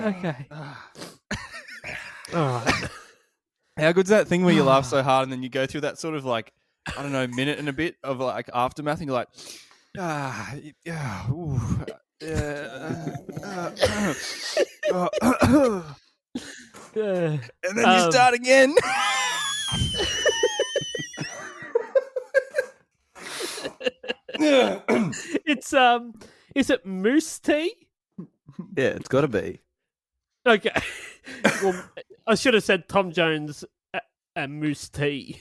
Okay. All right. How good's that thing where you laugh so hard and then you go through that sort of like, I don't know, minute and a bit of like aftermath and you're like, ooh, and then you start again. It's is it Mousse T? Yeah, it's got to be. Okay. Well, I should have said Tom Jones and Mousse T.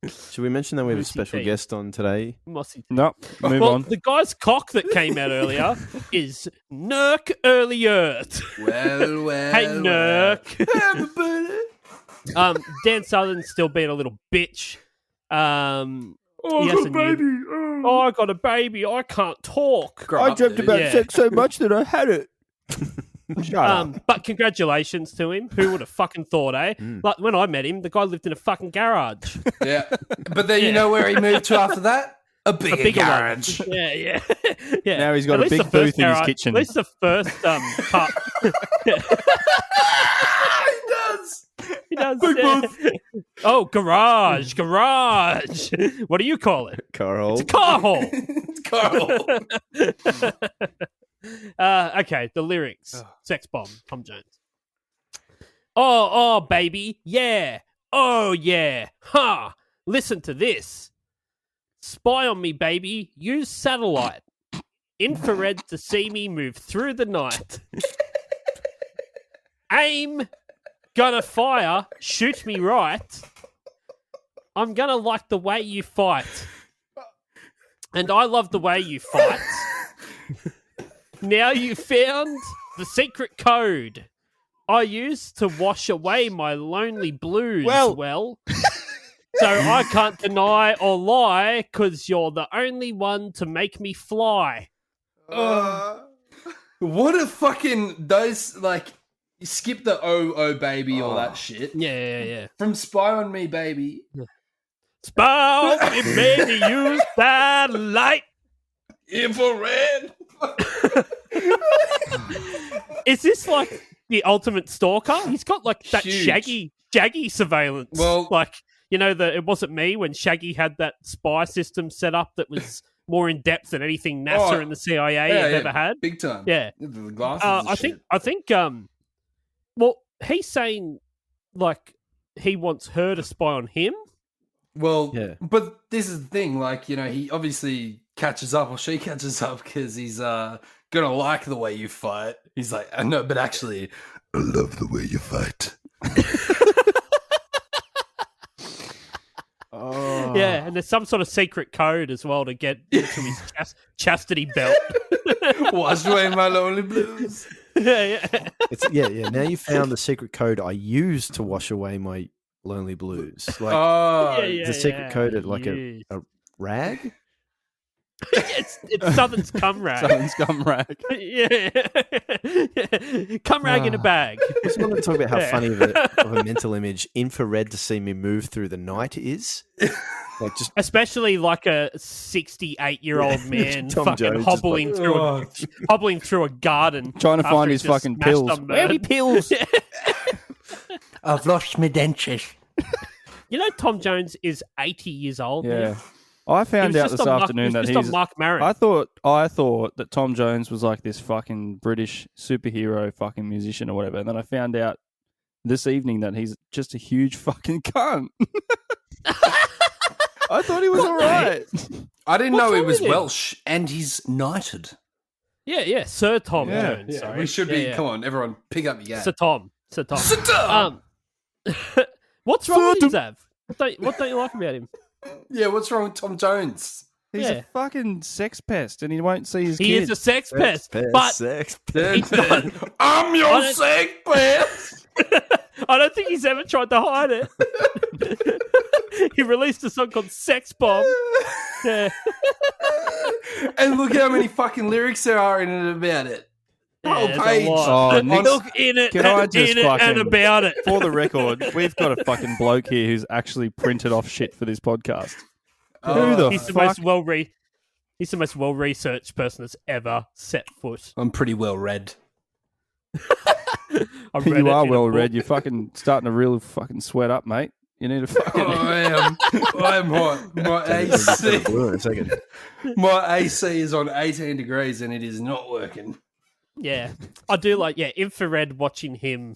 Should we mention that we have a Moosey special T. guest on today? Mossy T. Nope, move Well, on. the guy's cock that came out earlier is Nurk earlier. Well. Hey, Nurk. Dan Southern's still being a little bitch. Oh, I got a baby. I can't talk. Grow up, dude. Yeah. sex so much that I had it. Shut up. But congratulations to him. Who would have fucking thought, eh? Like when I met him, the guy lived in a fucking garage. Yeah. But then you know where he moved to after that? A bigger Bigger garage. one. Yeah. Now he's got At a least big the first booth in his garage- kitchen. At least the first pup. He does. He does. Yeah. Oh, garage. What do you call it? Car hole. It's a car hole. It's Carl. Okay, the lyrics. Sexbomb, Tom Jones. Oh, baby, yeah. Oh, yeah. Ha! Listen to this. Spy on me, baby. Use satellite. Infrared to see me move through the night. Aim. Gonna fire. Shoot me right. I'm gonna like the way you fight. And I love the way you fight. Now you found the secret code I use to wash away my lonely blues. Well, so I can't deny or lie, 'cause you're the only one to make me fly. What a fucking those like you skip the oh baby all that shit. Yeah. From Spy on Me Baby. Spout me, baby, use satellite. Infrared. Is this like the ultimate stalker? He's got like that Huge. Shaggy surveillance. Well- like, you know, it wasn't me when Shaggy had that spy system set up that was more in depth than anything NASA and the CIA have ever had. Big time. Yeah. The glasses and I shit. think well, he's saying like he wants her to spy on him. Well, Yeah. but this is the thing, like, you know, he obviously catches up, or she catches up, because he's gonna like the way you fight. He's like, I know, but actually, I love the way you fight. Oh. Yeah, and there's some sort of secret code as well to get into his chastity belt. Wash away my lonely blues. yeah. Yeah. Now you found the secret code I use to wash away my lonely blues. Like Oh, Yeah, the secret code at like yes. a rag. it's Southern's cum rag. Southern scum rag. yeah. Cum rag in a bag. I just want to talk about how funny of a mental image infrared to see me move through the night is. Like just Especially like a 68-year-old man Tom fucking Jones hobbling just hobbling through a garden. Trying to after find he his just fucking smashed pills. a Where are my bird. pills? I've lost my dentures. You know Tom Jones is 80 years old. Yeah. man. I He found was out just this on afternoon that he was just he's. on Mark Maron. I thought that Tom Jones was like this fucking British superhero fucking musician or whatever, and then I found out this evening that he's just a huge fucking cunt. I thought he was alright. I didn't What's know he wrong was with him? Welsh, and he's knighted. Yeah, Sir Tom Yeah. Jones. Yeah, Sorry. we should be. Yeah. Come on, everyone, pick up your game. Sir Tom. Sit down. What's wrong with him, Zav? What don't you like about him? Yeah, what's wrong with Tom Jones? He's Yeah. a fucking sex pest, and he won't see his He kid. is a sex pest, but sex. he's not. I'm I your don't- sex pest. I don't think he's ever tried to hide it. He released a song called Sexbomb. Yeah. And look how many fucking lyrics there are in it about it. The whole there's a page. lot. Oh, Nick, Look in it, can I just in it and fucking- about it. for the record, we've got a fucking bloke here who's actually printed off shit for this podcast. Who the He's the fuck? most He's the most well researched person that's ever set foot. I'm pretty well read. I read You it are in a well book. read. You're fucking starting to really fucking sweat up, mate. You need to fucking. I am hot. My AC, Blue in a second. my AC is on 18 degrees and it is not working. Yeah, I do like infrared watching him.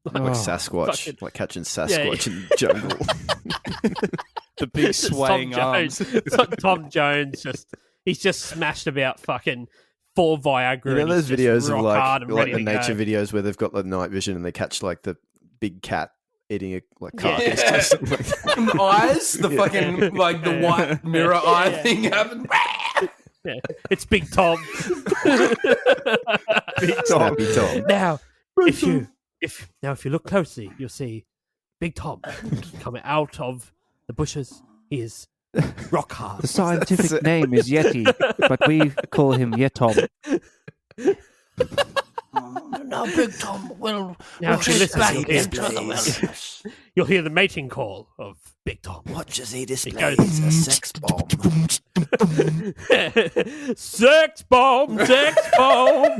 Like Sasquatch, fucking- like catching Sasquatch in the jungle. The big swaying Tom arms. Jones. Tom Jones he's just smashed about fucking 4 Viagra. You know and those he's just videos of rock hard and like ready the to nature go. videos where they've got the night vision and they catch like the big cat eating a like Yeah. carcass. or something like that. And the eyes, the fucking like the white mirror eye thing happened. Yeah. It's Big Tom. Big Snappy Tom. Now, if you look closely, you'll see Big Tom coming out of the bushes. He is rock hard. The scientific name is Yeti, but we call him Yetom. Now, Big Tom will Now, if you listen, back you'll into hear, the wilderness. you'll hear the mating call of Big Tom. Watch as he goes- displays a sex bomb. Sex bomb, sex bomb.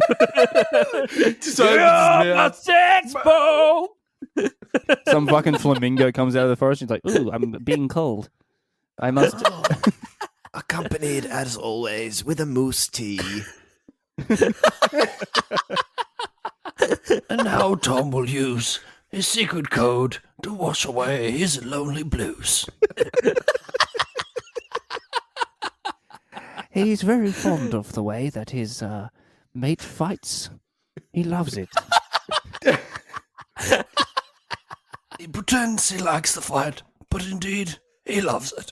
So You're a sex bomb. Some fucking flamingo comes out of the forest and he's like, "Ooh, I'm being cold. I must." Accompanied, as always, with a Mousse T. And now Tom will use his secret code to wash away his lonely blues. He's very fond of the way that his mate fights. He loves it. He pretends he likes the fight, but indeed he loves it.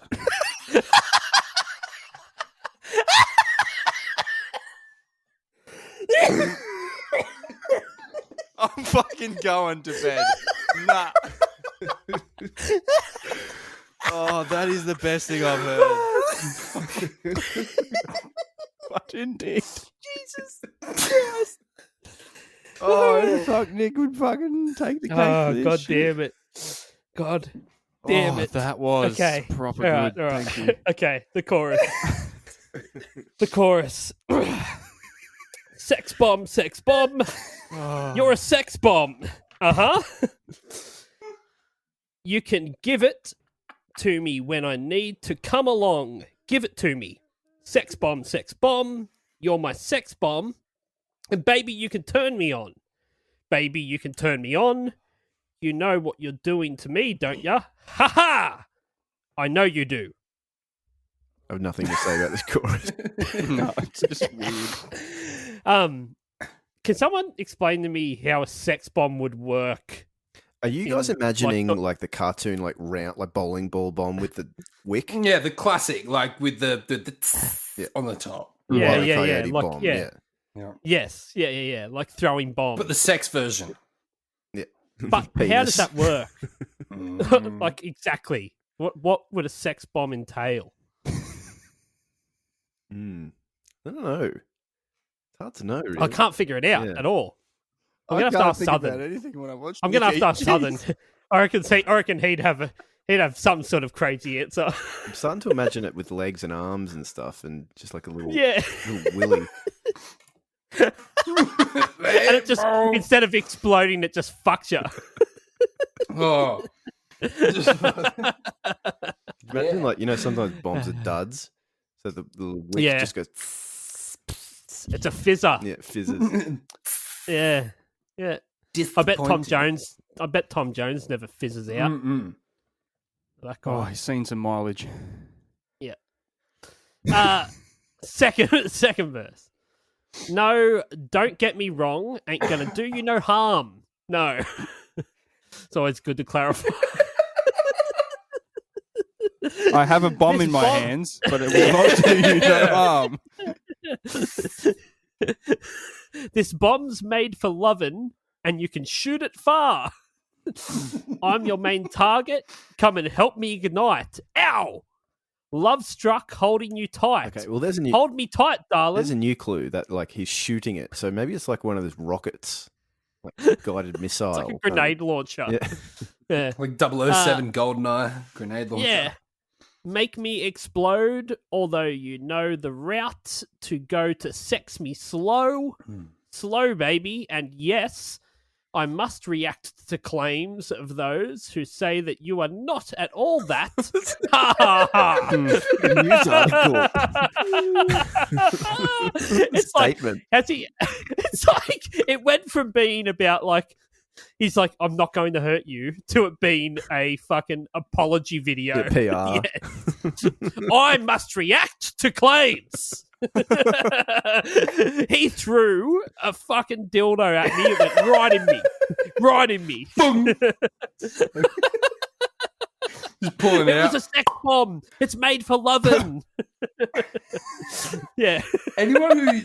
I'm fucking going to bed. Nah. Oh, that is the best thing I've heard. But indeed. Jesus Christ. Oh, fuck, Nick would fucking take the cake for Oh, this God shit. damn it. God damn it. That was Okay. proper All right, good. all right. Thank you. Okay, the chorus. The chorus. Sex bomb, sex bomb. You're a sex bomb. Uh-huh. You can give it to me when I need to come along. Give it to me. Sex bomb, sex bomb. You're my sex bomb. And baby, you can turn me on. Baby, you can turn me on. You know what you're doing to me, don't ya? Ha ha! I know you do. I have nothing to say about this chorus. No, it's just weird. Can someone explain to me how a sex bomb would work? Are you guys In, imagining like, like the cartoon, like round, like bowling ball bomb with the wick? Yeah, the classic, like with the Yeah. on the top. Yeah, Wile E. yeah, Coyote like, bomb, yeah. Yeah. Yes, yeah, like throwing bombs. But the sex version. But how Penis. does that work? Mm. Like exactly, what would a sex bomb entail? I don't know. It's hard to know. Really. I can't figure it out Yeah. at all. I'm I gonna have to can't ask think about Southern. anything when I watch I'm gonna have Nicky. to ask Southern. I reckon he'd have some sort of crazy answer. I'm starting to imagine it with legs and arms and stuff, and just like a little, Yeah, little willy. and it just instead of exploding, it just fucks you. Oh. Imagine like sometimes bombs are duds, so the little wick Yeah. just goes. It's a fizzer. Yeah, fizzes. Yeah. I bet Tom Jones never fizzes out. Mm-mm. That Oh, guy. he's seen some mileage. Second verse. No, don't get me wrong. Ain't gonna do you no harm. No. It's always good to clarify. I have a bomb This in my bomb- hands, but it will not do you no harm. This bomb's made for lovin', and you can shoot it far. I'm your main target. Come and help me ignite. Ow! Love struck, holding you tight. Okay, well, there's a new Hold me tight, there's a darling. new clue that like he's shooting it, so maybe it's like one of those rockets, like guided missile. It's like a grenade launcher. Yeah. Yeah. Like 007 Goldeneye grenade launcher. Yeah. Make me explode, although you know the route to go to sex me slow. Hmm. Slow, baby. And yes, I must react to claims of those who say that you are not at all that. Ha ha ha. News article. It's like, Statement. it's like it went from being about like he's like, I'm not going to hurt you, to it being a fucking apology video. PR. Yeah. I must react to claims. He threw a fucking dildo at me. It went right in me. Just pulling it It out. was a sex bomb. It's made for loving. Yeah. Anyone who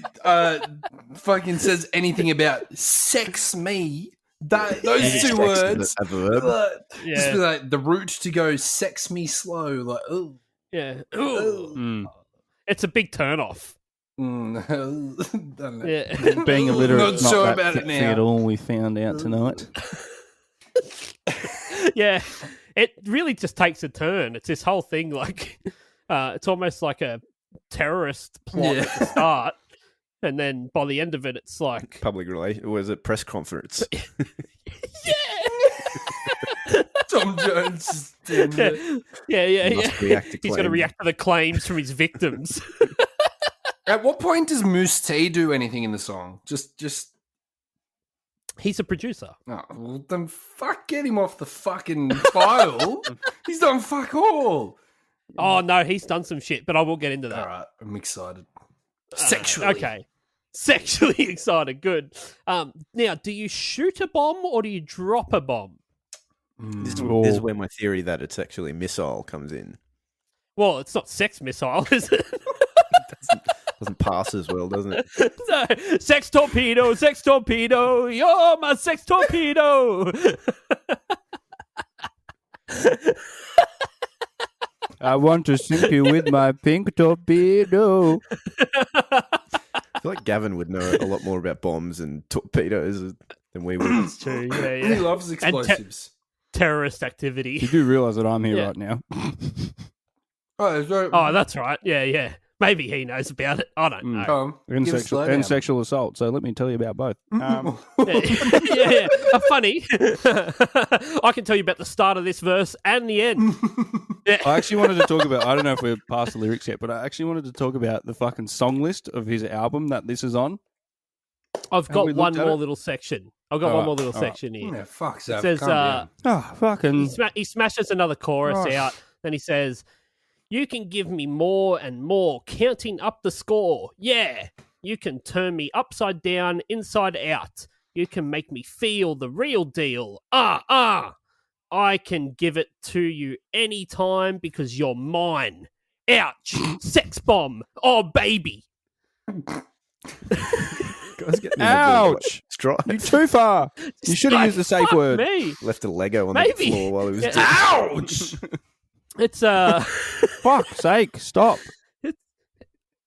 fucking says anything about sex me, those two words, A verb. just Yeah. be like the route to go sex me slow, like oh, Yeah. Ooh. Mm. It's a big turn off. don't know. Yeah. Being illiterate, Not is not sure that about it sexy now. at all. We found out tonight. Yeah. It really just takes a turn. It's this whole thing like it's almost like a terrorist plot at the start. And then by the end of it, it's like Public relation. Was it press conference? Tom Jones is doing it. yeah. Must react to He's going to claims. react to the claims from his victims. At what point does Mousse T do anything in the song? Just He's a producer. oh, well, then fuck, get him off the fucking file. He's done fuck all. Oh no, he's done some shit, but I will get into that. All right, I'm excited. Sexually, Okay. Sexually excited. Good. Now, do you shoot a bomb or do you drop a bomb? This Oh. is where my theory that it's actually a missile comes in. Well, it's not sex missile, is it? Doesn't pass as well, doesn't it? No, sex torpedo, you're my sex torpedo. I want to sink you with my pink torpedo. I feel like Gavin would know a lot more about bombs and torpedoes than we would. It's true. Yeah, he yeah. loves explosives. Terrorist activity. You do realise that I'm here Yeah. right now. Oh, that's right. Yeah. Maybe he knows about it. I don't know. And give us sexual, a and slowdown. sexual assault. So let me tell you about both. Yeah. Funny. I can tell you about the start of this verse and the end. I actually wanted to talk about, I don't know if we're past the lyrics yet, but I actually wanted to talk about the fucking song list of his album that this is on. I've Have got we one looked at more it? little section. I've got All one right, more little all right. section here. Yeah, fuck, It Zav, says, calm down. Oh, fucking. he smashes another chorus Oh. out. Then he says, you can give me more and more, counting up the score. Yeah, you can turn me upside down, inside out. You can make me feel the real deal. I can give it to you anytime because you're mine. Ouch. Sex bomb. Oh, baby. Guys getting in the Ouch! stride. You're too far. You should have Like, used the safe fuck word. me. Left a Lego on Maybe. the floor while he was Yeah. doing Ouch! It's Fuck's sake, stop.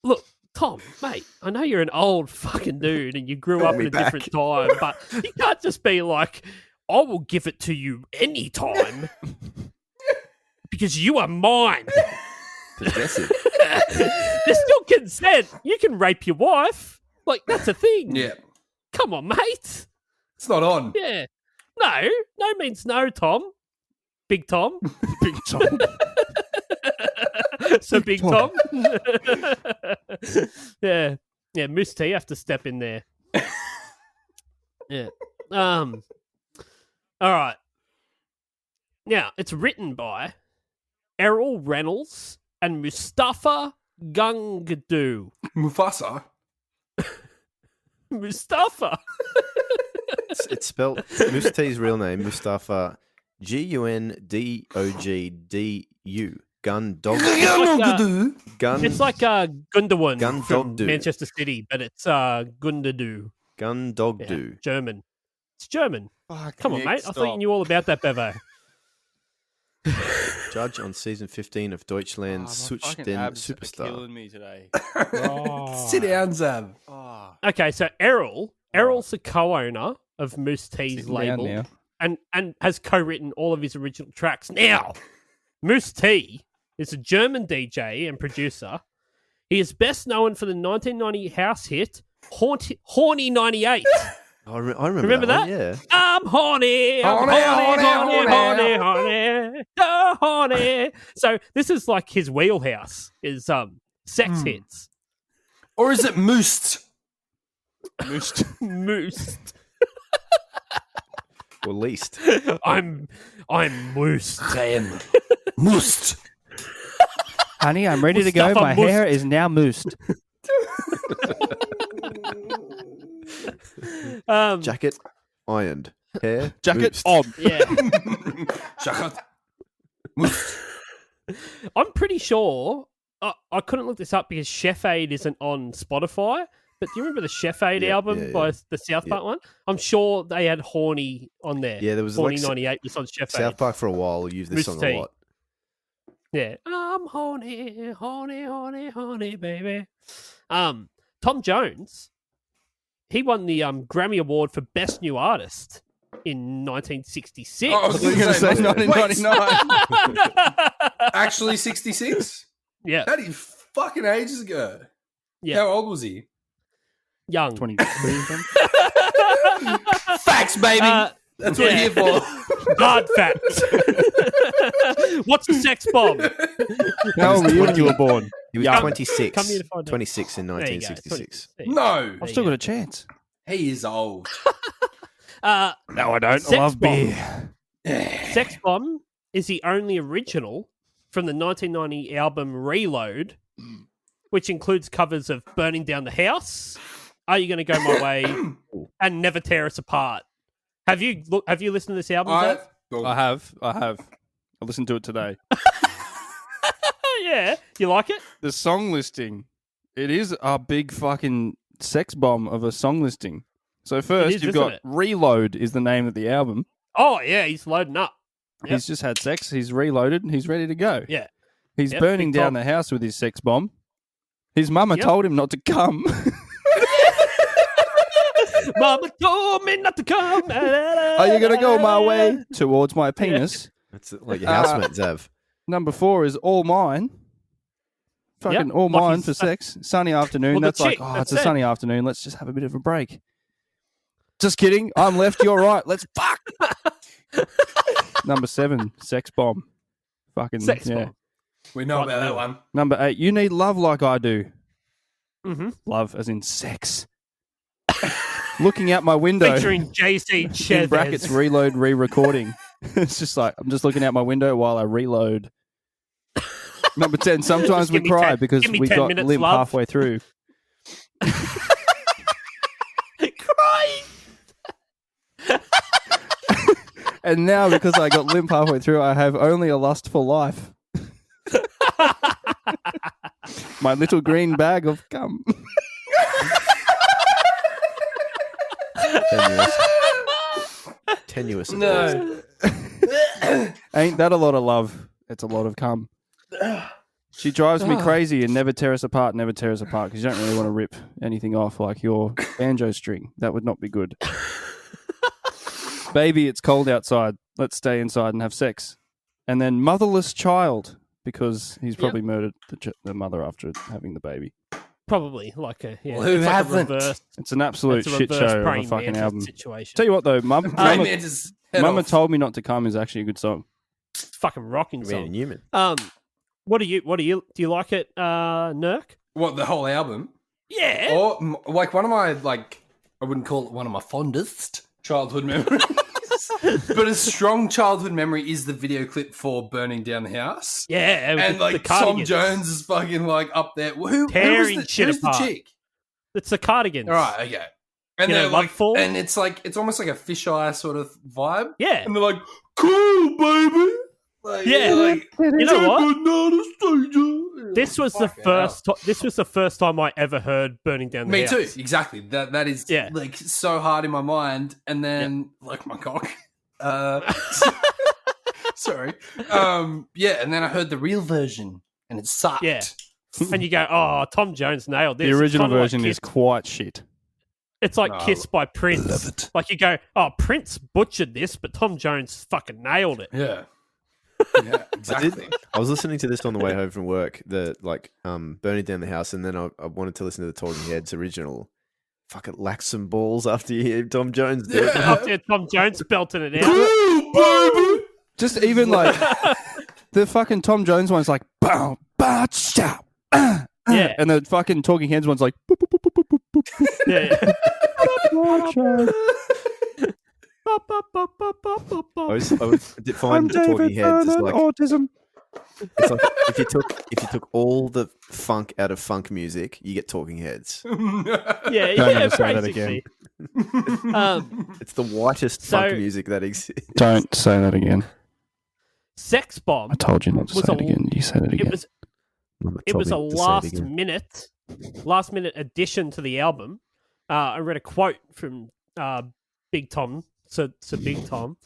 look, Tom, mate, I know you're an old fucking dude and you grew Call up me in a back. different time, but you can't just be like, I will give it to you anytime because you are mine. possessive. There's still consent. You can rape your wife. Like, that's a thing. Yeah, Come on, mate. it's not on. Yeah. No means no, Tom. Big Tom. Big Tom. So Big Tom. Yeah. Yeah, Mousse T have to step in there. Yeah. All right. Now, it's written by Errol Reynolds and Mustafa Gungdu. Mufasa. Mustafa. It's spelled Mousse T's real name, Mustafa, Gundogdu. Gun dog. Gun. It's like Gundogan from Gundogdu. Manchester City, but it's Gundadu. Gun Yeah, dogdu. German. It's German. Fuck, Come on, Nick, mate. I thought you knew all about that, Bevo. Judge on season 15 of Deutschland's Such den Superstar. killing me today. Sit down, Zav. Okay, so Errol's the co-owner of Mousse T's label now. and has co-written all of his original tracks. Now, Mousse T is a German DJ and producer. He is best known for the 1990 house hit Horny 98. I remember, Remember that? that? One, yeah. I'm horny, so horny. So this is like his wheelhouse is sex hits. Or is it Mousse? Mousse. Or least. I'm Mousse. Damn. Mousse. Honey, I'm ready to go. Mustafa My Mousse. hair is now moosed. Jacket ironed. Hair Jacket moosed. on. Yeah. Jacket. Mousse. I'm pretty sure I couldn't look this up because Chef Aid isn't on Spotify. But do you remember the Chef Aid album by the South Park one? I'm sure they had Horny on there. Yeah, there was Horny like 98 was on Chef South Aid. Park for a while used this Mousse song a T. lot. Yeah. I'm horny, horny, horny, horny, baby. Tom Jones, he won the Grammy Award for Best New Artist in 1966. Oh, I was You're going to say 1999. Actually, 66? Yeah. That is fucking ages ago. Yeah. How old was he? Young. 22. Facts, baby. That's what you're here for. Hard facts. What's a sex bomb? How old were you when you were born? He was Come- 26. come here to find out. 26 in There you go. 1966. No. I've still got a chance. He is old. No, I don't. Sex I love bomb. beer. Sex Bomb is the only original from the 1990 album Reload, which includes covers of Burning Down the House, Are You Gonna Go My Way, and Never Tear Us Apart. Have you listened to this album? Zach? I have. I listened to it today. Yeah. You like it? The song listing, it is a big fucking sex bomb of a song listing. So first, is, you've isn't got it? Reload is the name of the album. Oh, yeah, he's loading up. Yep. He's just had sex. He's reloaded. And he's ready to go. Yeah. He's Yep, burning big down Tom. the house with his sex bomb. His mama Yep. told him not to come. Mama told me not to come. Are you gonna go my way towards my penis? That's like your housemates have. Number 4 is all mine. Fucking all like mine his- for sex. Sunny afternoon. Well, the That's like, chick, oh, that's it's a it. sunny afternoon. Let's just have a bit of a break. Just kidding. I'm left. You're right. Let's fuck. Number 7, sex bomb. Fucking Sex yeah. bomb. We know Right, about that no. one. Number 8, you need love like I do. Mm-hmm. Love as in sex. Looking out my window. Featuring JC Chavez. In brackets, reload, re-recording. It's just like, I'm just looking out my window while I reload. Number 10, sometimes Just we give me cry 10 because give me we 10 got minutes, limp love. halfway through. Crying. And now, because I got limp halfway through, I have only a lustful life. My little green bag of cum. Tenuous. at No. Ain't that a lot of love? It's a lot of cum. She drives me crazy and never tear us apart, because you don't really want to rip anything off like your banjo string. That would not be good. Baby, it's cold outside. Let's stay inside and have sex. And then motherless child, because he's probably murdered the mother after having the baby. Probably like a Well, who it's like a hasn't? reverse, It's an absolute it's a shit reverse show of a praying fucking mantis album. situation. Tell you what though, Hey, man, just head Mama off. Told Me Not to Come is actually a good song. Fucking rocking Randy song. Newman. What do you do you like it, Nurk? What, the whole album? Yeah. Or, like, one of my, like, I wouldn't call it one of my fondest childhood memories. But a strong childhood memory is the video clip for Burning Down the House. Yeah, And, the like, Tom Cardigans. Jones is fucking, like, up there. Tearing who's shit the apart. chick? It's the Cardigans. All right, okay. And You know, they're like, Loveful? and it's like, it's almost like a fisheye sort of vibe. Yeah. And they're like, cool, baby. Like, Yeah. like, You know what? another stranger. This was the Fucking first. hell. This was the first time I ever heard "Burning Down the Me House." too, exactly. That is Yeah. like so hard in my mind. And then like my cock. Sorry. Yeah, and then I heard the real version and it sucked. Yeah. And you go, "Oh, Tom Jones nailed this." The It's original kinda like version is Kiss- quite shit. It's like No, "Kiss" by Prince. love it. Like you go, "Oh, Prince butchered this, but Tom Jones fucking nailed it." Yeah. Yeah, exactly. I was listening to this on the way home from work, the Burning Down the House, and then I wanted to listen to the Talking Heads original. fucking lack some balls after you hear Tom Jones do it. After Tom Jones belting it out. Just even like the fucking Tom Jones one's like, bow, bow, chow, Yeah. and the fucking Talking Heads one's like, boop, boop, boop, boop, boop, boop, Yeah. I did find I'm the Talking David Heads is Vernon, like autism. it's like if you took all the funk out of funk music, you get Talking Heads. Yeah, Don't yeah, ever say that basically. It's the whitest funk music that exists. Don't say that again. Sexbomb. I told you not to Was say it a- again. You said it again. Mama It told was me a to say it again. last minute addition to the album. I read a quote from Big Tom, Sir Big Tom.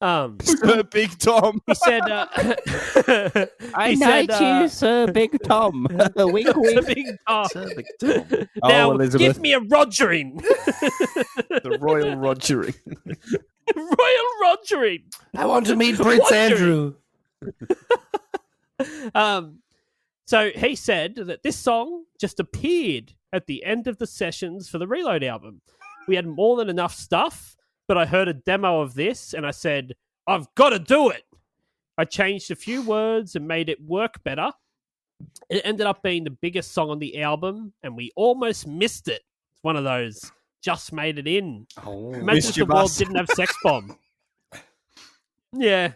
Sir Big Tom. He said, I he know said, you, Sir Big Tom. Wink, Sir wink. Big Tom. Sir Big Tom. Now, Elizabeth. give me a Rogering. The Royal Rogering. Royal Rogering. I want to meet Prince Rogering. Andrew. So he said that this song just appeared at the end of the sessions for the Reload album. We had more than enough stuff, but I heard a demo of this and I said, I've got to do it. I changed a few words and made it work better. It ended up being the biggest song on the album and we almost missed it. It's one of those, just made it in. Oh. Imagine Missed if your the world bus. didn't have Sex Bomb. Yeah.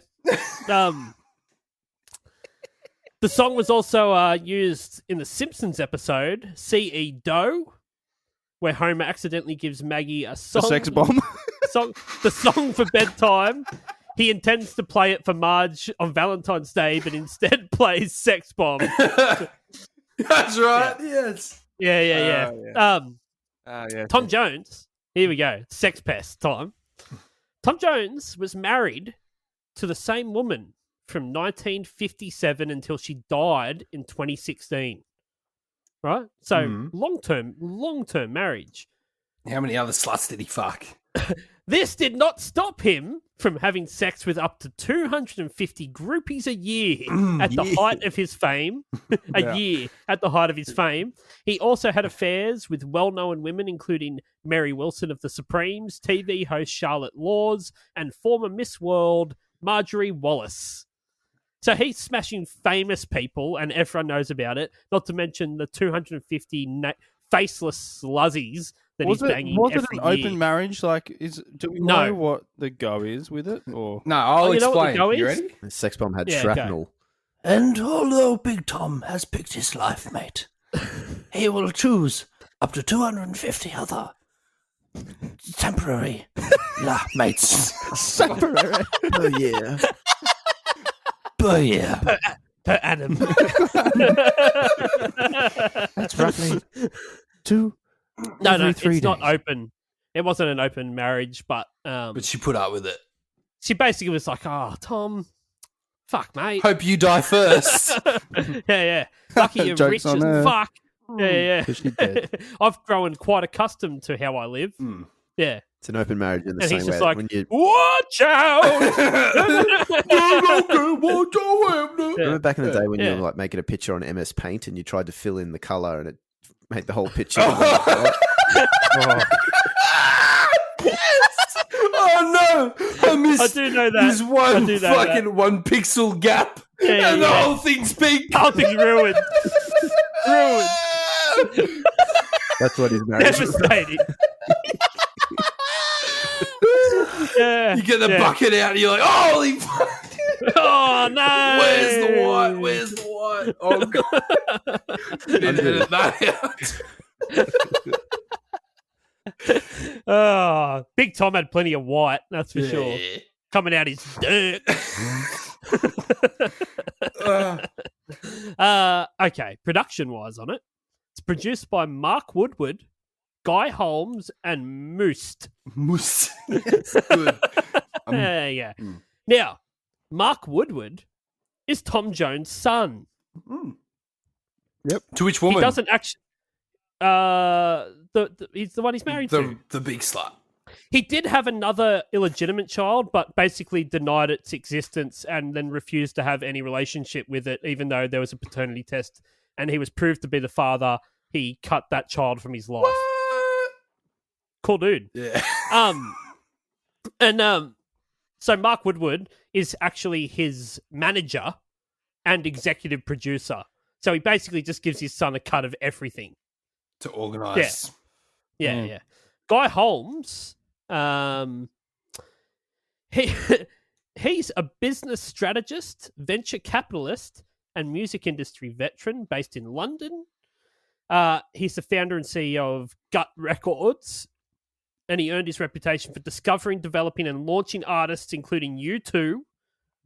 The song was also used in the Simpsons episode C.E. Doe, where Homer accidentally gives Maggie a The song. sex bomb. The song for bedtime. He intends to play it for Marge on Valentine's Day, but instead plays Sex Bomb. That's right. Yes. Yeah. Yeah. Tom Jones. Here we go. Sex pest time. Tom Jones was married to the same woman from 1957 until she died in 2016. Right? So long-term marriage. How many other sluts did he fuck? This did not stop him from having sex with up to 250 groupies a year at the height of his fame. Year at the height of his fame. He also had affairs with well-known women, including Mary Wilson of the Supremes, TV host Charlotte Laws, and former Miss World Marjorie Wallace. So he's smashing famous people, and everyone knows about it. Not to mention the 250 faceless sluzzies that he's banging Was it every an year. open marriage? Like, do we No. know what the go is with it? Or No, I'll you know what the explain. go You is? ready? The Sex Bomb had Yeah, shrapnel. And although Big Tom has picked his life mate, he will choose up to 250 other temporary mates temporary? Oh yeah. per year. Per annum. That's roughly 2. No, every 3 it's not days. open. It wasn't an open marriage, but But she put up with it. she basically was like, "Oh, Tom, fuck, mate. Hope you die first. yeah. Lucky you're Joke's rich on as her. fuck. Yeah. 'Cause she's dead. I've grown quite accustomed to how I live. Yeah. It's an open marriage in the And same he's way just that like, when you watch out! remember back in the day when you Yeah. were like making a picture on MS Paint and you tried to fill in the color and it made the whole picture. Oh no! I missed I do know that. There's one I do know fucking 1 pixel gap, Yeah, and the yeah. whole thing's pink. The whole thing's ruined. Ruined. That's what he's married. Devastating. Yeah. You get the yeah. bucket out, and you're like, "Holy fuck! Oh no! Where's the white? Where's the white? Oh god! Didn't edit that out." Oh, Big Tom had plenty of white, that's for sure. Yeah. Coming out his dirt. Okay, production-wise on it, it's produced by Mark Woodward, Guy Holmes, and Mousse. Mousse. Yes, good. Yeah. Now, Mark Woodward is Tom Jones' son. To which He woman? doesn't actually. He's the one he's married to. The big slut. He did have another illegitimate child, but basically denied its existence and then refused to have any relationship with it, even though there was a paternity test and he was proved to be the father. He cut that child from his life. Cool dude. Yeah. So Mark Woodward is actually his manager and executive producer. So he basically just gives his son a cut of everything. To organise. Yeah. Guy Holmes, he's a business strategist, venture capitalist, and music industry veteran based in London. He's the founder and CEO of Gut Records, and he earned his reputation for discovering, developing, and launching artists including U2,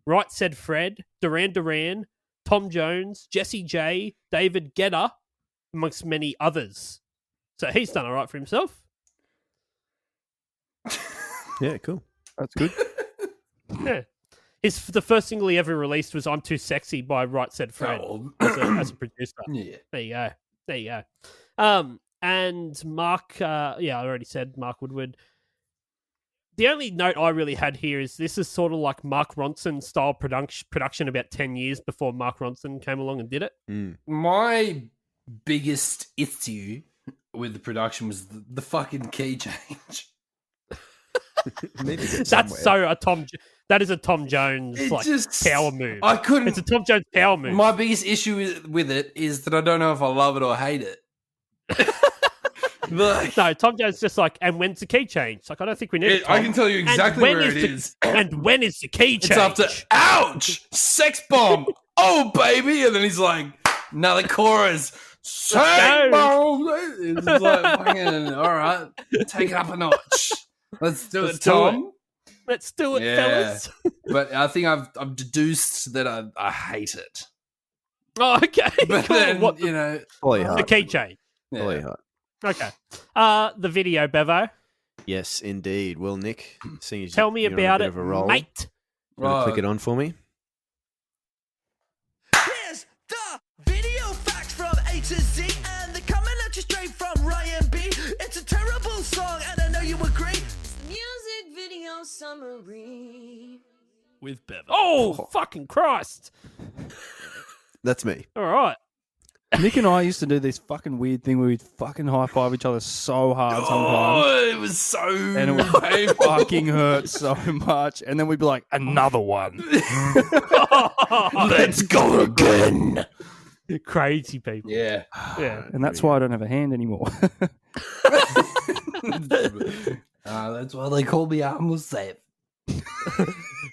Right Said Fred, Duran Duran, Tom Jones, Jessie J, David Guetta, amongst many others. So he's done all right for himself. Yeah, cool. That's good. Yeah. The first single he ever released was I'm Too Sexy by Right Said Fred as a producer. Yeah. There you go. And Mark, I already said Mark Woodward. The only note I really had here is this is sort of like Mark Ronson style production about 10 years before Mark Ronson came along and did it. My biggest issue with the production was the fucking key change. That's that is a Tom Jones power move. It's a Tom Jones power move. My biggest issue with it is that I don't know if I love it or hate it. No, Tom Jones just like, and when's the key change? Like, I don't think we need it. I can tell you exactly where it is. And when is the key change? It's up to, ouch, sex bomb, oh baby, and then he's like, another chorus, sex bomb. It's like, fucking, all right, take it up a notch. Let's do it, Tom. Let's do it, fellas. But I think I've deduced that I hate it. Oh, okay. But cool. then, the key change. Yeah. Okay. The video, Bevo. Yes, indeed. Well, Nick, seeing as tell me you're about on a it, bit of a roll, mate. You want to click it on for me? Here's the video facts from A to Z, and they're coming at you straight from Ryan B. It's a terrible song, and I know you agree. Music video summary with Bevo. Oh, fucking Christ. That's me. All right. Nick and I used to do this fucking weird thing where we'd fucking high five each other so hard sometimes. Oh, it was so And it would fucking hurt so much. And then we'd be like, another one. Let's go again. Crazy people. Yeah. And that's why I don't have a hand anymore. That's why they call me Armless Zav.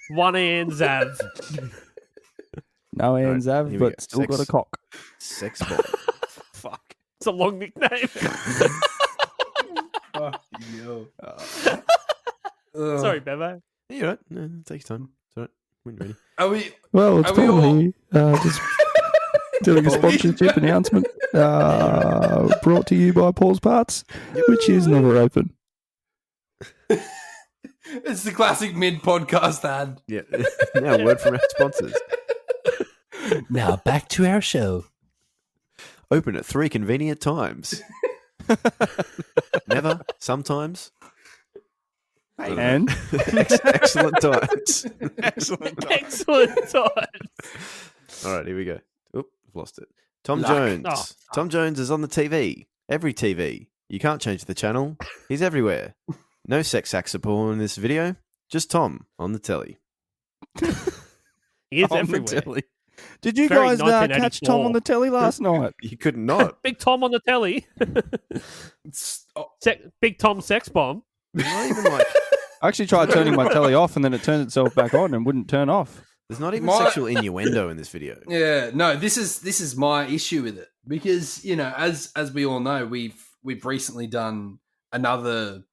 One hand Zav. No hands have, here we but still got a cock. Sexbomb. Fuck. It's a long nickname. Fuck you. Sorry, Bevo. You're right. No, take your time. It's all right. When you're ready. Are we? Well, it's Are we Paul here. Just doing a sponsorship announcement brought to you by Paul's Parts, which is never open. It's the classic mid-podcast ad. Yeah. Now, word from our sponsors. Now, back to our show. Open at 3 convenient times. Never. Sometimes. And Excellent times. Excellent. Excellent times. All right, here we go. Oop, I've lost it. Tom Luck. Jones. Oh. Tom Jones is on the TV. Every TV. You can't change the channel. He's everywhere. No sex saxophone in this video. Just Tom on the telly. He is on the everywhere. telly. Did you Very guys catch Tom 1984. on the telly last night? You could not. Big Tom on the telly. Big Tom sex bomb. Not even like. I actually tried turning my telly off and then it turned itself back on and wouldn't turn off. There's not even sexual innuendo in this video. Yeah, no, this is my issue with it because as we all know, we've recently done another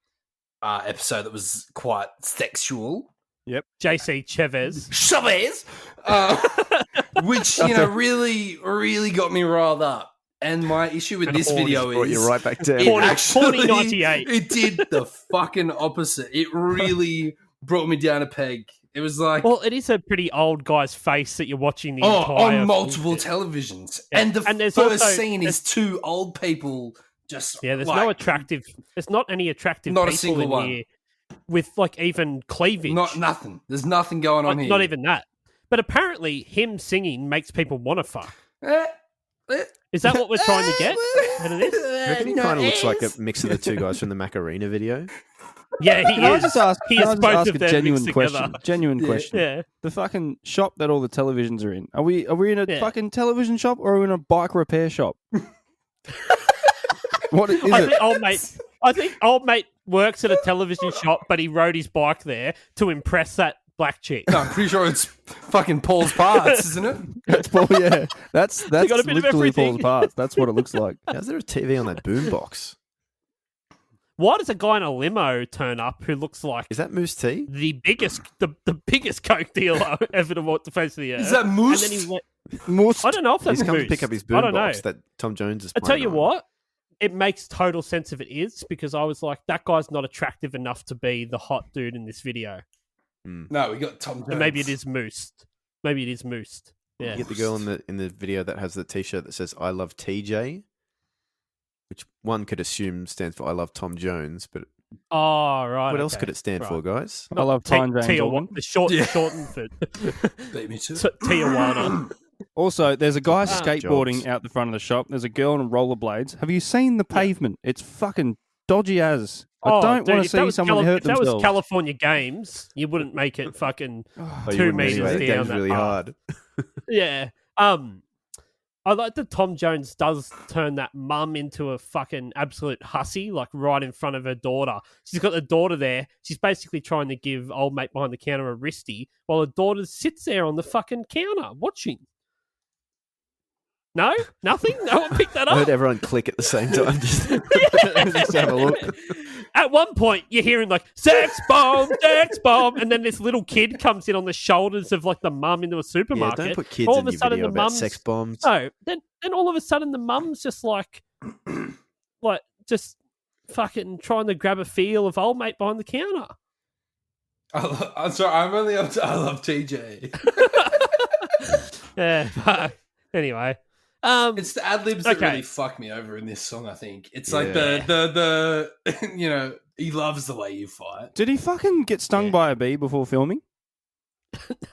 episode that was quite sexual. Yep. JC Chavez. Chavez, which really got me riled up. And my issue with this video Brought is you right back down. it actually 98. it did the fucking opposite. It really brought me down a peg. It was like, Well, it is a pretty old guy's face that you're watching the entire on multiple televisions, Yeah. and And there's first also- scene is two old people just there's like, no attractive. There's not any attractive Not a people single in one. here with like even cleavage. nothing. There's nothing going on Like, here. not even that. But apparently, him singing makes people want to fuck. Eh, Is that what we're trying to get out of this? I reckon he kind of looks like a mix of the two guys from the Macarena video. Yeah, he Can I is. just ask, He can is I just both ask of a them genuine mixed question? together. Genuine question. Yeah. The fucking shop that all the televisions are in. Are we in a Yeah. fucking television shop or are we in a bike repair shop? What is I it? think old mate works at a television shop, but he rode his bike there to impress that black chick. No, I'm pretty sure it's fucking Paul's parts, isn't it? That's Paul, yeah. That's got a bit of literally everything. Paul's parts. That's what it looks like. How's there a TV on that boombox? Why does a guy in a limo turn up who looks like Is that Mousse T? the biggest coke dealer ever to walk the face of the earth? Is that Mousse? And then he went, Mousse. I don't know if that's He's come to Moose. pick up his I don't know. boombox that Tom Jones is I playing tell you on. what, it makes total sense if it is, because I was like, that guy's not attractive enough to be the hot dude in this video. No, we got Tom Jones. So maybe it is Moosed. Maybe it is Moosed. Yeah. You get the girl in the video that has the T-shirt that says "I love TJ," which one could assume stands for "I love Tom Jones," but Oh, right. what else okay. could it stand for, Right. guys? I love Time Jane Jordan. The shortened for Beat me too. Tijuana. Also, there's a guy skateboarding Jobs. out the front of the shop. There's a girl on rollerblades. Have you seen the pavement? It's fucking dodgy as. I don't want to see someone hurt if that themselves. was California Games, you wouldn't make it fucking Oh, you 2 wouldn't meters anyway. That down game's that really path. hard. Yeah. I like that Tom Jones does turn that mum into a fucking absolute hussy, like right in front of her daughter. She's got the daughter there. She's basically trying to give old mate behind the counter a wristy while the daughter sits there on the fucking counter watching. No? Nothing? No one picked that I heard up? everyone click at the same time. Just have a look. At one point, you're hearing like, sex bomb, and then this little kid comes in on the shoulders of like the mum into a Yeah, supermarket. don't put kids All in of a your sudden, video the about mum's sex bombs. No, then all of a sudden the mum's just like just fucking trying to grab a feel of old mate behind the counter. I'm sorry, I'm only up to I love TJ. Yeah, but anyway. It's the ad libs that Okay. really fuck me over in this song. I think it's like Yeah. the you know, he loves the way you fight. Did he fucking get stung Yeah. by a bee before filming?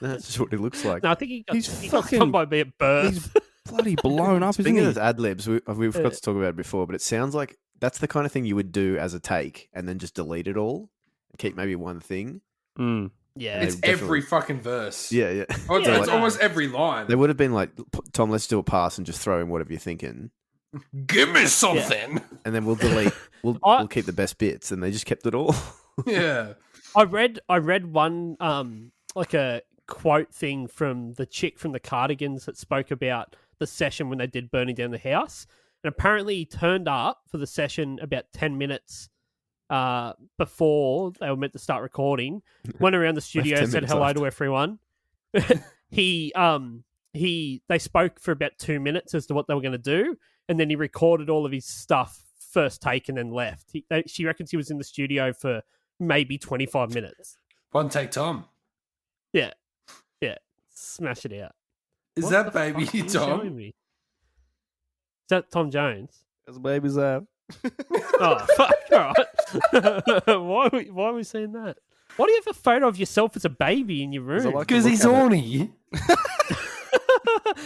That's just what it looks like. No, I think he got He's stung fucking- by me at birth. He's bloody blown up, Speaking isn't of he? those ad libs, we forgot to talk about it before, but it sounds like that's the kind of thing you would do as a take and then just delete it all and keep maybe one thing. Mm. Yeah. It's definitely- every fucking verse. Yeah, yeah. Oh, it's, Yeah, it's no. almost every line. They would have been like, Tom, let's do a pass and just throw in whatever you're thinking. Give me something. And then we'll delete, we'll keep the best bits. And they just kept it all. Yeah. I read one like a quote thing from the chick from the Cardigans that spoke about the session when they did Burning Down the House. And apparently he turned up for the session about 10 minutes before they were meant to start recording, went around the studio, 10 said minutes hello after. to everyone. They spoke for about 2 minutes as to what they were going to do, and then he recorded all of his stuff first take and then left. She reckons he was in the studio for maybe 25 minutes. One take Tom. Yeah. Smash it out. Is What that the baby fuck are you showing Tom? me? Is that Tom Jones? As babies have. Oh, fuck. All right. Why are we saying that? Why do you have a photo of yourself as a baby in your room? I like to Because look he's at it. horny.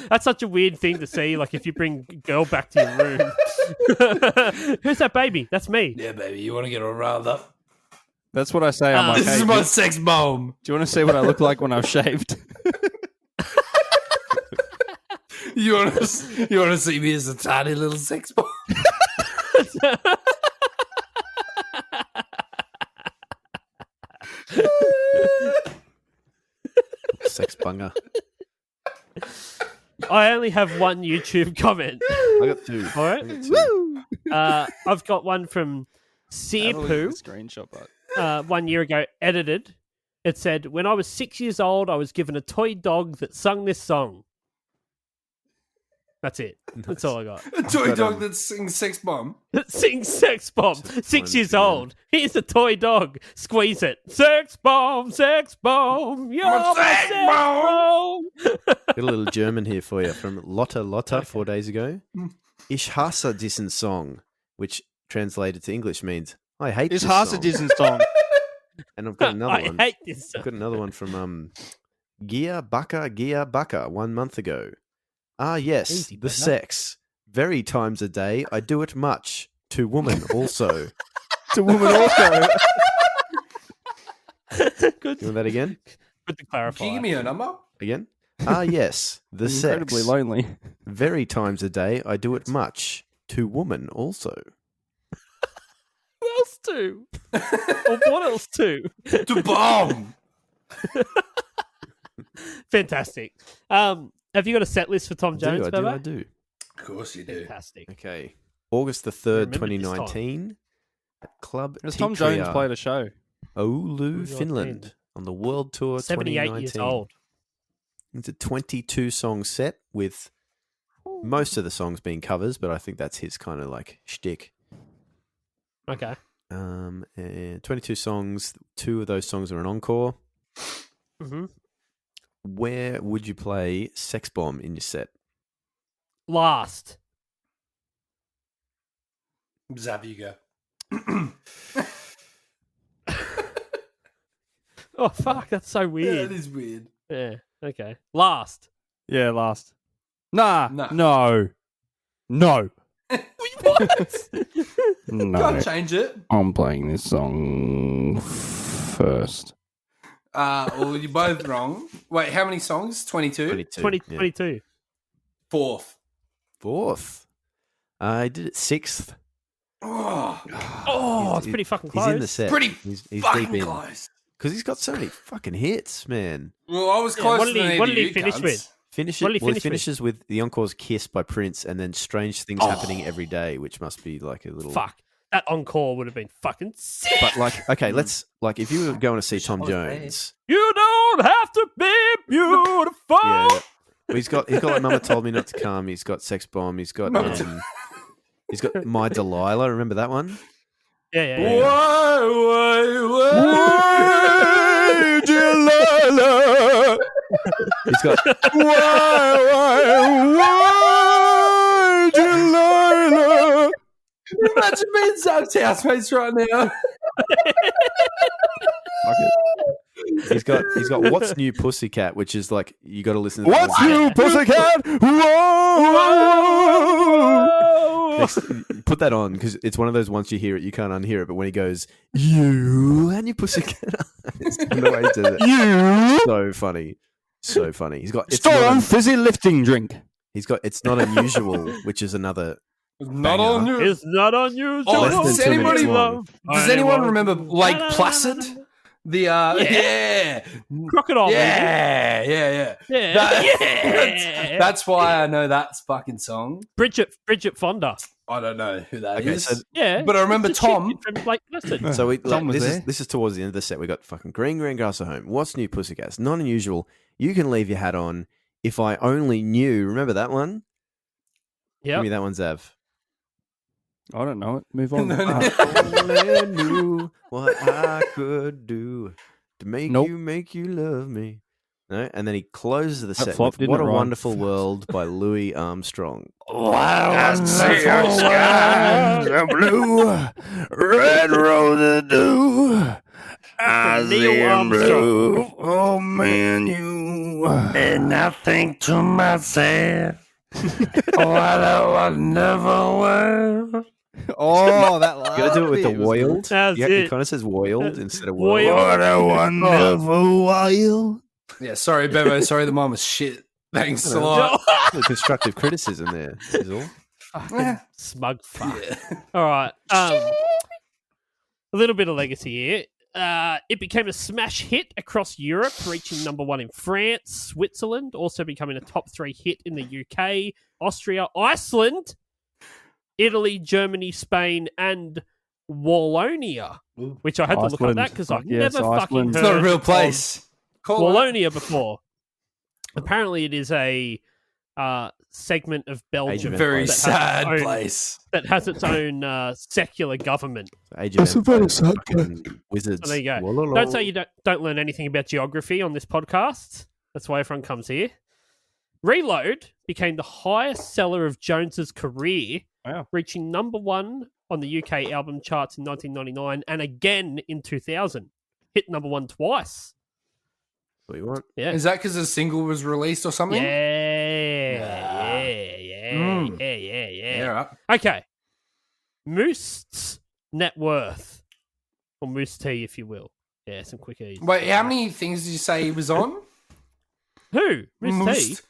That's such a weird thing to see. Like, if you bring a girl back to your room. Who's that baby? That's me. Yeah, baby, you want to get all riled up? That's what I say. I'm like, This hey, is my sex bomb. do you want to see what I look like when I've shaved? You want to see me as a tiny little sex bomb? Sex bunger. I only have one YouTube comment. I got two. All right. I got two. I've got one from Searpoo. Screenshot, but 1 year ago, edited. It said, "When I was 6 years old, I was given a toy dog that sung this song." That's it. That's all I got. A toy But, dog that sings sex bomb. That sings Sex Bomb. 6 years old. Here's a toy dog. Squeeze it. Sex Bomb, Sex Bomb. You're My my sex Sex Bomb. Got a little German here for you from Lotta 4 days ago. Ich hasse diesen Song, which translated to English means I hate it's this Hasse song. Disney song. And I've got another I one. hate this I've song. got another one from Gia Baka 1 month ago. Ah yes, Easy, the brother. sex. Very times a day, I do it much. To woman also. To woman also. Good. You want that again? Good to clarify. Can you give me a number? Again? Ah, yes. The Incredibly sex. lonely. Very times a day, I do it much. To woman also. Who else too? Or what else too? To bomb. Fantastic. Have you got a set list for Tom Jones, I Baba? do. Of course you do. Fantastic. Okay. August the 3rd, Remember this 2019. At Club Has Tom Jones played a show? Oulu, 2019. Finland. On the World Tour 78 2019. years old. It's a 22-song set with most of the songs being covers, but I think that's his kind of like shtick. Okay. And 22 songs. 2 of those songs are an encore. Mm-hmm. Where would you play Sexbomb in your set? Last. Zav, you go. Oh, fuck. That's so Yeah, weird. it is weird. Yeah. Okay. Last. Yeah, last. Nah. No. No. No. What? No. Can't change it. I'm playing this song first. Well, you're both wrong. Wait, how many songs? 22? 22. 2022. Fourth. 4th. I did it 6th. Oh, Oh, it's pretty fucking close. He's in the set. pretty He's fucking deep in. close. Because he's got so many fucking hits, man. Well, I was Yeah, closer what did than he- either what of did he you finish cunts. with? Finish What it. did he Well, he finish with? finishes with the encore's Kiss by Prince and then Strange Things Happening Every Day, which must be like a little... Fuck. That encore would have been fucking sick. But like, okay, let's... Like, if you were going to see Tom Jones... You don't have to be beautiful. Yeah. Well, he's got like Mama Told Me Not to Come. He's got Sex Bomb. He's got My Delilah. Remember that one? Yeah. Why, Delilah. He's got Why, Delilah. Imagine being Zav's housemates right now. he's got What's New Pussycat, which is like you got to listen to. that What's one. new, pussycat? Whoa. Next, put that on because it's one of those once you hear it you can't unhear it. But when he goes you and your pussycat, it's the way he says it. You So funny. He's got Storm fizzy lifting drink. He's got It's Not Unusual, which is another. Not Banger. on you. It's not unusual. Oh, Less than does 2 minutes anybody long. Does anyone remember Lake Placid? The yeah. Crocodile. Yeah. Yeah. That's why I know that fucking song. Bridget Fonda. I don't know who that Okay, is. so Yeah. But I remember It's the chick Tom. from Lake Placid. So we, Tom was this there. is this is towards the end of the set. We got fucking Green Grass at Home. What's New Pussycat? It's Not Unusual. You Can Leave Your Hat On. If I Only Knew. Remember that one? Give me Yep. that one, Zav. I don't know it. Move on. Only knew what I could do to make Nope. you love me. No? And then he closes the set flopped, with didn't What it, a Ryan? Wonderful World by Louis Armstrong. Skies are blue, red roses do. I Neil see 'em Armstrong. blue. Oh man, you. And I think to myself, what a wonderful world. Oh, that You got to do it with the wild. Woiled. That's It it. kind of says Woiled instead of Woiled. Woiled. What a wonderful wild. Yeah, sorry, Bevo. Sorry, the mine was shit. Thanks a lot. Constructive criticism there is all. Smug fuck. Yeah. All right. A little bit of legacy here. It became a smash hit across Europe, reaching #1 in France, Switzerland, also becoming a top 3 hit in the UK, Austria, Iceland, Italy, Germany, Spain, and Wallonia, which I had to look at Iceland. that because I've Yes, never fucking Iceland. heard It's not a real of place. Call it. Wallonia before. Apparently, it is a segment of Belgium Age of Very that has sad its own- place. that has its own secular government. Age That's a of very Empires, sad fucking Wizards. So there you go. Wololo. Don't say you don't learn anything about geography on this podcast. That's why everyone comes here. Reload became the highest seller of Jones's career, Wow. reaching #1 on the UK album charts in 1999 and again in 2000. Hit #1 twice. What you want? Yeah. Is that because the single was released or something? Yeah. Yeah, right. Okay. Moose's net worth. Or Mousse T, if you will. Yeah, some quickies. Wait, how many things did you say he was on? Who? Mousse T? Mousse.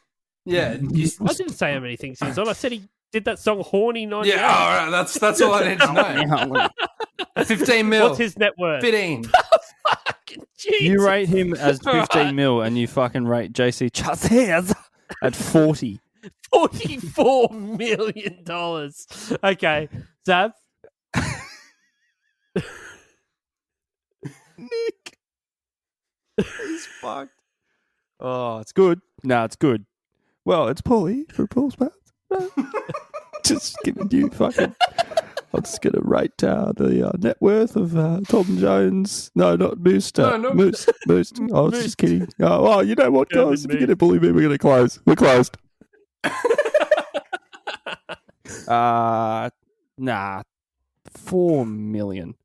Yeah. I didn't say how many things he was on. I said he did that song Horny 98. Yeah, all right. That's all I need to know. 15 mil. What's his net worth? 15. Fucking Jesus. You rate him as 15 mil and you fucking rate JC Chazez at 40. $44 million. Okay. Zab? Nick. He's fucked. Oh, it's good. No, it's good. Well, it's Paulie for Paul's Mouth. Just giving you fucking... I'm just going to rate the net worth of Tom Jones. No, not Mousse. Mousse. Mousse. I was just kidding. Oh, well, you know what, guys? If you're going to bully me, we're going to close. We're closed. Nah. 4 million.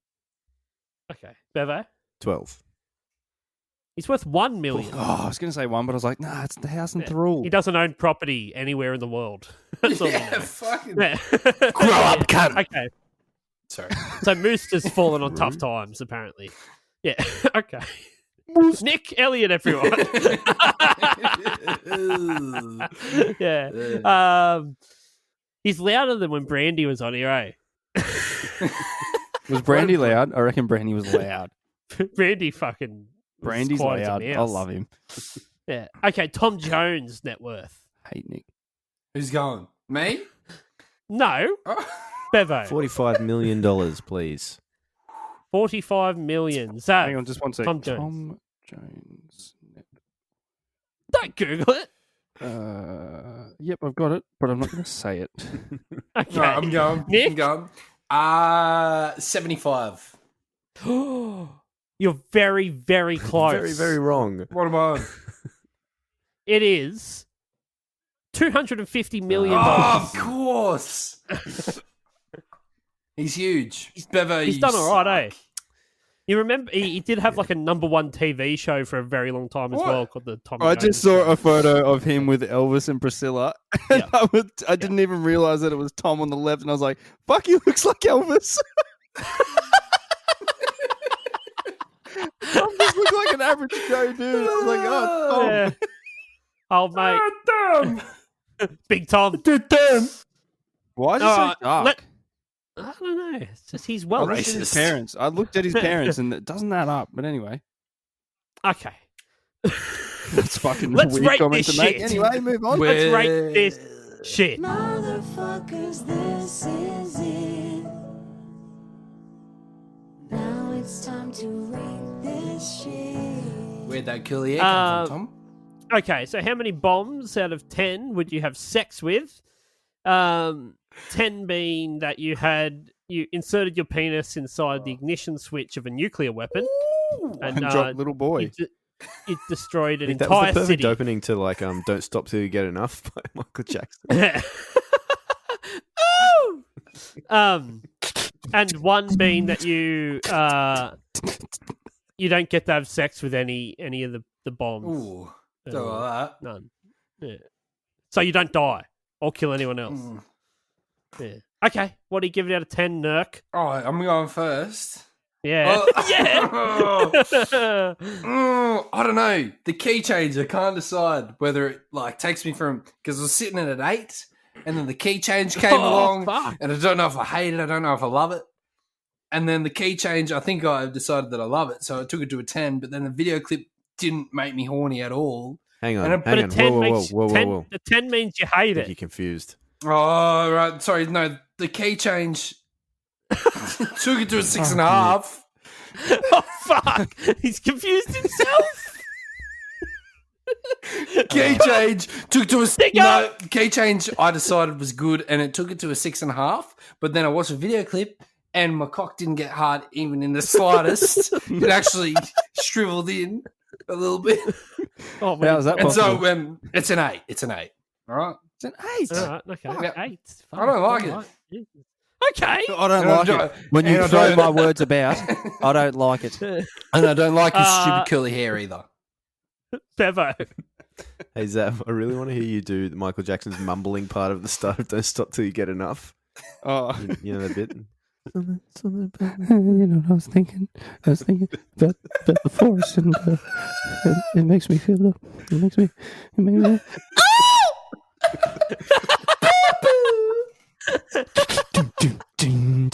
Okay. Bevo? 12. He's worth 1 million. Oh, I was going to say 1, but I was like, nah, it's the house in Thrall. He doesn't own property anywhere in the world. That's all we know. Fucking. Yeah. Grow up, cunt. Okay. Sorry. So Moose has fallen on tough times, apparently. Yeah. Okay. Nick Elliott, everyone. Yeah. He's louder than when Brandy was on here, eh? Was Brandy loud? I reckon Brandy was loud. Brandy fucking. Brandy's quiet as a loud. I mouse. love him. Yeah. Okay. Tom Jones' net worth. Hate Nick. Who's going? Me? No. Oh. Bevo. $45 million, please. 45 million. Zach. Hang on, just one second. Tom Jones. Tom Jones. Don't Google it. Yep, I've got it, but I'm not going to say it. Okay. No, I'm going. Nick? I'm going. 75. You're very, very close. Very, very wrong. What am I on? It is $250 million. Oh, of course. He's huge. Bevo, He's done all right, eh? You remember he did have like a number one TV show for a very long time as What? well called the Tom I Jones just saw Show. a photo of him with Elvis and Priscilla. And Yeah. I didn't even realize that it was Tom on the left, and I was like, fuck, he looks like Elvis. Tom just looks like an average Joe dude. I was like, oh, Tom. Yeah. Oh, mate. Damn. Big Tom. Why is he so dark? I don't know. It's just he's I Welsh. looked at his parents. I looked at his parents, and it doesn't add up. But anyway, Okay. that's fucking Let's weird rate comment this to make. shit. Anyway, move on. Let's rate this shit. Motherfuckers, this is it. Now it's time to rate this shit. Where'd that curly hair come from, Tom? Okay, so how many bombs out of 10 would you have sex with? 10 being that you inserted your penis inside the ignition switch of a nuclear weapon And drop little boy. You destroyed I an think that was entire the perfect city. opening to like Don't Stop Till You Get Enough by Michael Jackson. And one being that you don't get to have sex with any of the bombs. Ooh. Don't like that. None. Yeah. So you don't die or kill anyone else. Yeah. Okay. What do you give it out of 10, Nurk? All right, I'm going first. Yeah. Oh. Yeah. I don't know. The key change, I can't decide whether it like takes me from because I was sitting in at 8, and then the key change came along, fuck. and I don't know if I hate it. I don't know if I love it. And then the key change, I think I decided that I love it, so I took it to a 10. But then the video clip didn't make me horny at all. Hang on, And a- But hang a on. 10 Whoa, makes whoa, whoa, whoa, 10, whoa. The 10 means you hate You're it. confused. Oh, right. Sorry, no. The key change took it to a 6.5. Oh fuck! He's confused himself. Key change took to a Stick no. up. Key change I decided was good, and it took it to a 6.5. But then I watched a video clip, and my cock didn't get hard even in the slightest. It actually shriveled in a little bit, Oh, How is that and possible? so it's an 8. It's an 8. All right. It's an 8. All right, okay. Yeah. 8. I don't like it. it. Okay. I don't And I like don't- it. When and you I throw don't- my words about, I don't like it. And I don't like his stupid curly hair either. Bevo. Hey, Zav, I really want to hear you do Michael Jackson's mumbling part of the start of Don't Stop Till You Get Enough. Oh, You know that bit? you know what I was thinking? I was thinking about the forest, and it makes me feel. It makes me.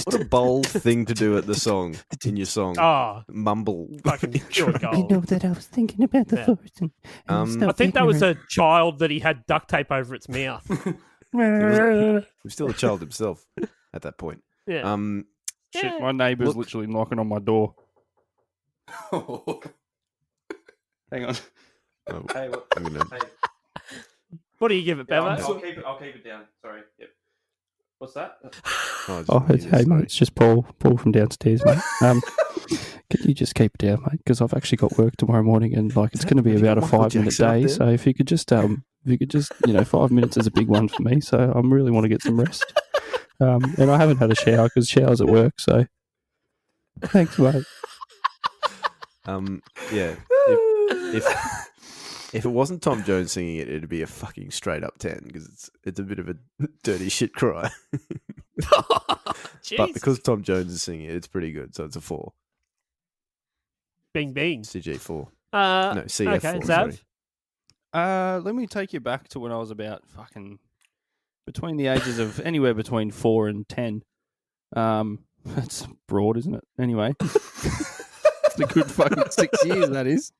What a bold thing to do at the song, in your song. Oh, Mumble. fucking pure You gold. know that I was thinking about the Yeah. forest. And I think that was a child that he had duct tape over its mouth. He was still a child himself at that point. Yeah. Shit, my neighbour's Look. literally knocking on my door. Hang on. Oh, Hey, what? I'm gonna- What do you give it, Bevo? I'll keep it down. Sorry. Yep. What's that? oh, Oh, it's- hey mate, it's just Paul from downstairs, mate. Can you just keep it down, mate? Because I've actually got work tomorrow morning, and like it's going to be Have you about a got Michael 5-minute Jackson up day. there? So if you could just, 5 minutes is a big one for me. So I really want to get some rest. And I haven't had a shower because showers at work. So thanks, mate. Yeah. If it wasn't Tom Jones singing it, it'd be a fucking straight up 10 because it's a bit of a dirty shit cry. But because Tom Jones is singing it, it's pretty good. So it's a 4. Bing bing. CG 4. No, No, CF4. okay, Sorry. Zav. Let me take you back to when I was about between the ages of anywhere between 4 and 10. That's broad, isn't it? Anyway, it's a good fucking 6 years. That is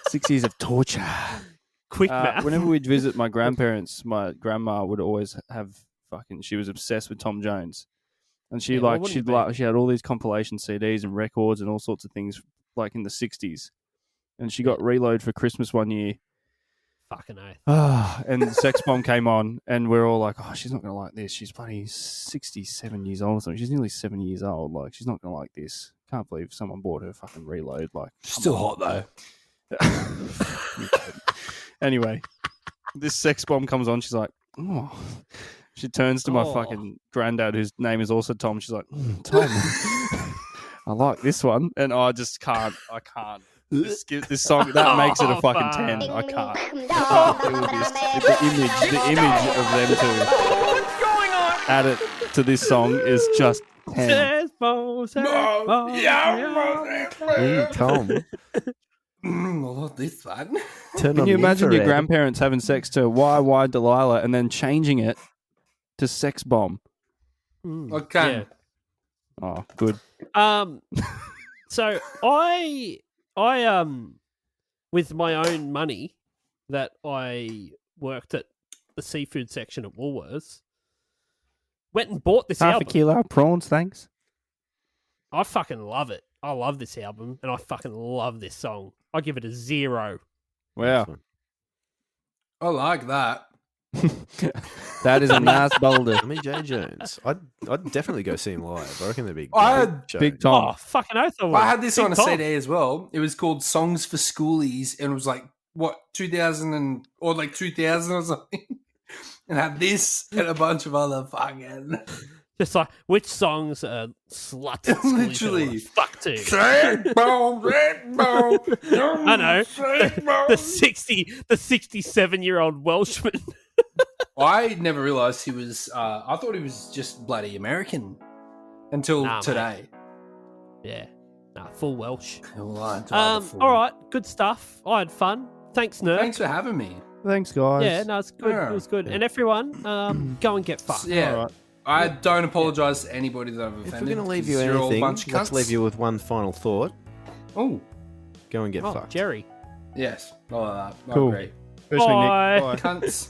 6 years of torture. Quick math. Whenever we'd visit my grandparents, my grandma would always have she was obsessed with Tom Jones, and she Yeah, well, wouldn't you be? she had all these compilation CDs and records and all sorts of things like in the 60s, and she got Reload for Christmas one year. Fucking oath. And Sexbomb came on, and we're all like, "Oh, she's not going to like this. She's bloody 67 years old or something. She's nearly 70 years old. Like, she's not going to like this. Can't believe someone bought her fucking Reload. Like, Still hot though. Anyway, this Sexbomb comes on. She's like, "Oh." She turns to my Oh. fucking granddad, whose name is also Tom. She's like, "Tom, I like this one," and I just can't. I can't. This song that makes it a fucking 10. I can't. I can't deal with this. The image of them two add it to this song is just 10. Hey, Tom. I love this one. Turn Can on you the imagine your infrared. grandparents having sex to Why Delilah and then changing it to Sexbomb? Okay. Yeah. Oh, good. So I with my own money that I worked at the seafood section at Woolworths, went and bought this Half album. a kilo of prawns, thanks. I fucking love it. I love this album, and I fucking love this song. I give it a 0. Wow. I like that. That is a nice boulder. I mean, Jay Jones. I'd definitely go see him live. I reckon they'd be I great had show. Big Tom. Oh, fucking oath I would. I had this Big on a Tom. CD as well. It was called Songs for Schoolies, and it was like what 2000 or something. And had this and a bunch of other fucking Just like, which songs are sluts? at school you Literally. wanna fuck to. Sexbomb. I know. The 67-year-old Welshman. I never realized he was. I thought he was just bloody American until Nah, mate. today. Yeah. Nah, full Welsh. All All right, good stuff. I had fun. Thanks, nerd. Thanks for having me. Thanks, guys. Yeah, no, it's good. Yeah. It was good. And everyone, go and get fucked. Yeah. All right. I don't apologise to anybody that I've If offended. we're going to leave you 'cause you're all a anything, bunch of let's cunts. leave you with one final thought. Oh, Go and get Oh, fucked. Jerry. yes. I like that. I Cool. agree. Especially Bye. Nick. Bye. Cunts.